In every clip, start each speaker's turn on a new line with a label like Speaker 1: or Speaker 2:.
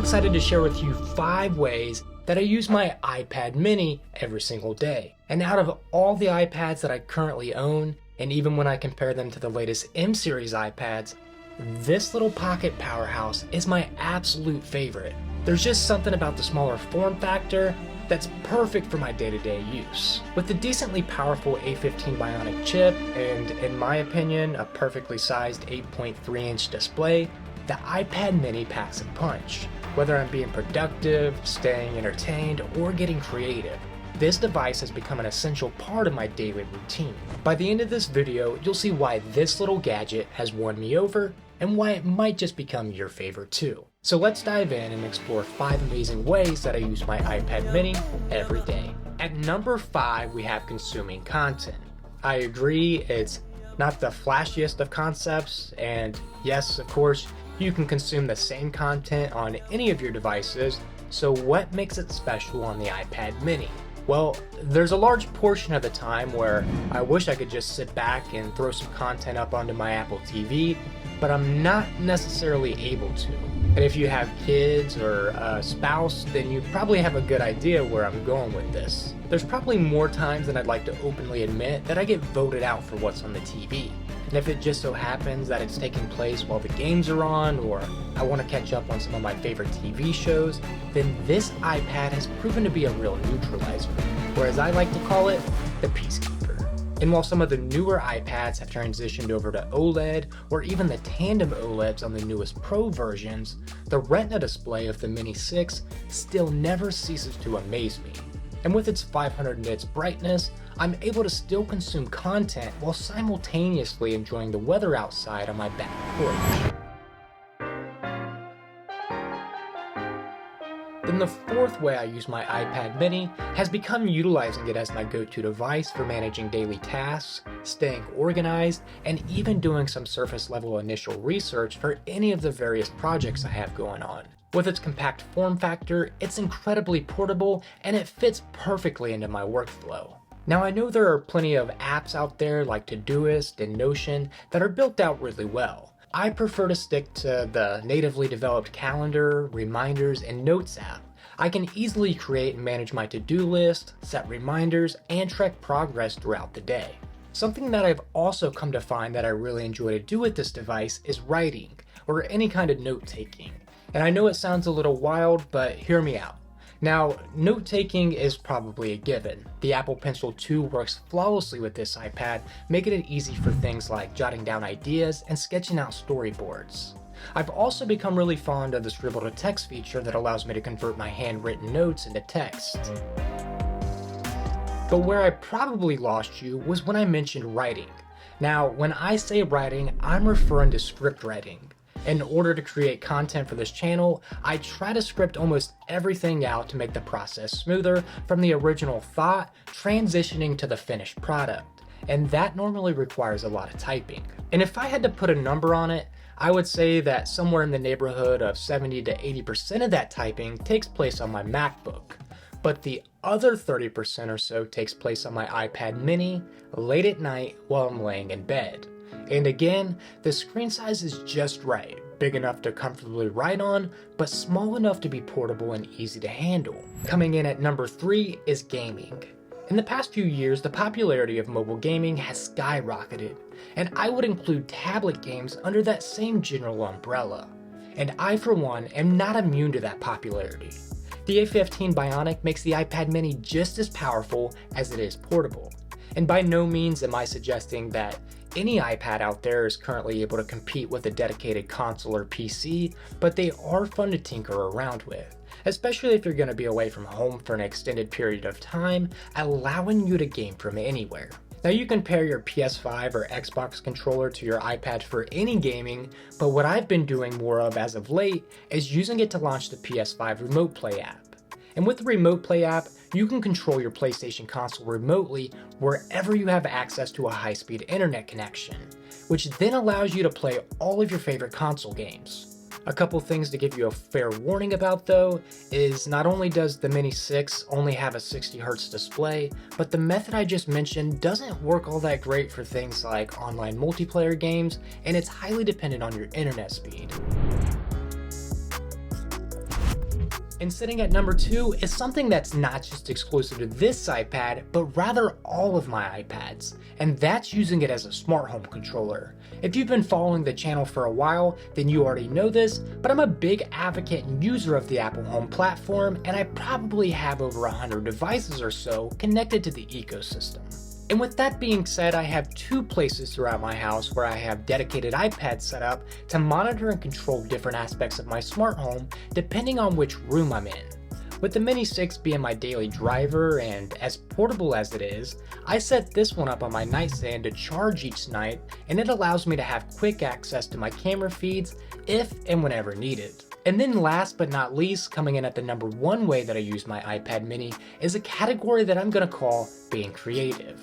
Speaker 1: excited to share with you 5 ways that I use my iPad mini every single day. And out of all the iPads that I currently own, and even when I compare them to the latest M-series iPads, this little pocket powerhouse is my absolute favorite. There's just something about the smaller form factor that's perfect for my day-to-day use. With the decently powerful A15 Bionic chip and, in my opinion, a perfectly sized 8.3-inch display, the iPad mini packs a punch. Whether I'm being productive, staying entertained, or getting creative, this device has become an essential part of my daily routine. By the end of this video, you'll see why this little gadget has won me over and why it might just become your favorite too. So let's dive in and explore 5 amazing ways that I use my iPad mini every day. At number 5, we have consuming content. I agree, it's not the flashiest of concepts, and yes, of course, you can consume the same content on any of your devices, so what makes it special on the iPad mini? Well, there's a large portion of the time where I wish I could just sit back and throw some content up onto my Apple TV, but I'm not necessarily able to. And if you have kids or a spouse, then you probably have a good idea where I'm going with this. There's probably more times than I'd like to openly admit that I get voted out for what's on the TV. And if it just so happens that it's taking place while the games are on, or I want to catch up on some of my favorite TV shows, then this iPad has proven to be a real neutralizer, or as I like to call it, the peacekeeper. And while some of the newer iPads have transitioned over to OLED, or even the tandem OLEDs on the newest Pro versions, the Retina display of the Mini 6 still never ceases to amaze me. And with its 500 nits brightness, I'm able to still consume content while simultaneously enjoying the weather outside on my back porch. Then the 4th way I use my iPad mini has become utilizing it as my go-to device for managing daily tasks, staying organized, and even doing some surface level initial research for any of the various projects I have going on. With its compact form factor, it's incredibly portable and it fits perfectly into my workflow. Now I know there are plenty of apps out there like Todoist and Notion that are built out really well. I prefer to stick to the natively developed calendar, reminders, and notes app. I can easily create and manage my to-do list, set reminders, and track progress throughout the day. Something that I've also come to find that I really enjoy to do with this device is writing, or any kind of note-taking. And I know it sounds a little wild, but hear me out. Now, note-taking is probably a given. The Apple Pencil 2 works flawlessly with this iPad, making it easy for things like jotting down ideas and sketching out storyboards. I've also become really fond of the Scribble to Text feature that allows me to convert my handwritten notes into text. But where I probably lost you was when I mentioned writing. Now, when I say writing, I'm referring to script writing. In order to create content for this channel, I try to script almost everything out to make the process smoother from the original thought transitioning to the finished product, and that normally requires a lot of typing. And if I had to put a number on it, I would say that somewhere in the neighborhood of 70 to 80% of that typing takes place on my MacBook, but the other 30% or so takes place on my iPad mini late at night while I'm laying in bed. And again, the screen size is just right, big enough to comfortably write on, but small enough to be portable and easy to handle. Coming in at number 3 is gaming. In the past few years, the popularity of mobile gaming has skyrocketed, and I would include tablet games under that same general umbrella. And I, for one, am not immune to that popularity. The A15 Bionic makes the iPad mini just as powerful as it is portable. And by no means am I suggesting that any iPad out there is currently able to compete with a dedicated console or PC, but they are fun to tinker around with, especially if you're going to be away from home for an extended period of time, allowing you to game from anywhere. Now you can pair your PS5 or Xbox controller to your iPad for any gaming, but what I've been doing more of as of late is using it to launch the PS5 Remote Play app. And with the Remote Play app, you can control your PlayStation console remotely wherever you have access to a high-speed internet connection, which then allows you to play all of your favorite console games. A couple things to give you a fair warning about though is not only does the Mini 6 only have a 60Hz display, but the method I just mentioned doesn't work all that great for things like online multiplayer games, and it's highly dependent on your internet speed. And sitting at number 2 is something that's not just exclusive to this iPad, but rather all of my iPads, and that's using it as a smart home controller. If you've been following the channel for a while, then you already know this, but I'm a big advocate and user of the Apple Home platform, and I probably have over 100 devices or so connected to the ecosystem. And with that being said, I have 2 places throughout my house where I have dedicated iPads set up to monitor and control different aspects of my smart home depending on which room I'm in. With the Mini 6 being my daily driver and as portable as it is, I set this one up on my nightstand to charge each night, and it allows me to have quick access to my camera feeds if and whenever needed. And then last but not least, coming in at the number 1 way that I use my iPad mini is a category that I'm going to call being creative.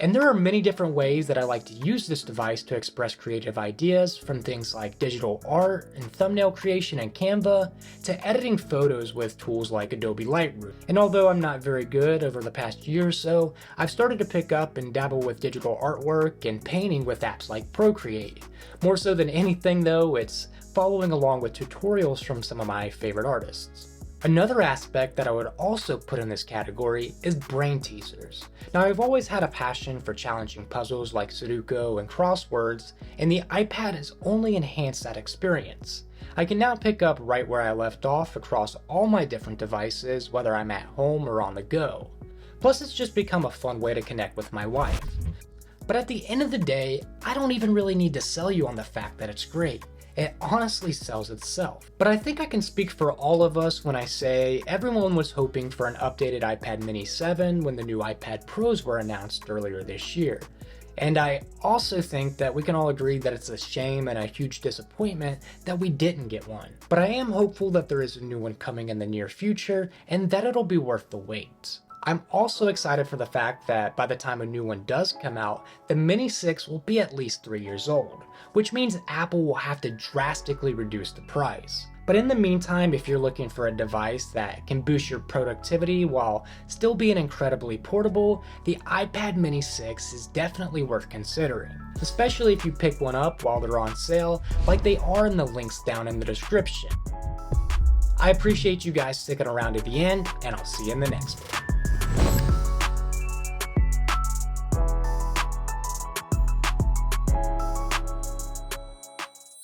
Speaker 1: And there are many different ways that I like to use this device to express creative ideas, from things like digital art and thumbnail creation in Canva, to editing photos with tools like Adobe Lightroom. And although I'm not very good over the past year or so, I've started to pick up and dabble with digital artwork and painting with apps like Procreate. More so than anything though, it's following along with tutorials from some of my favorite artists. Another aspect that I would also put in this category is brain teasers. Now, I've always had a passion for challenging puzzles like Sudoku and crosswords, and the iPad has only enhanced that experience. I can now pick up right where I left off across all my different devices, whether I'm at home or on the go. Plus, it's just become a fun way to connect with my wife. But at the end of the day, I don't even really need to sell you on the fact that it's great. It honestly sells itself. But I think I can speak for all of us when I say everyone was hoping for an updated iPad mini 7 when the new iPad Pros were announced earlier this year. And I also think that we can all agree that it's a shame and a huge disappointment that we didn't get one. But I am hopeful that there is a new one coming in the near future and that it'll be worth the wait. I'm also excited for the fact that by the time a new one does come out, the Mini 6 will be at least 3 years old, which means Apple will have to drastically reduce the price. But in the meantime, if you're looking for a device that can boost your productivity while still being incredibly portable, the iPad Mini 6 is definitely worth considering, especially if you pick one up while they're on sale, like they are in the links down in the description. I appreciate you guys sticking around to the end, and I'll see you in the next one.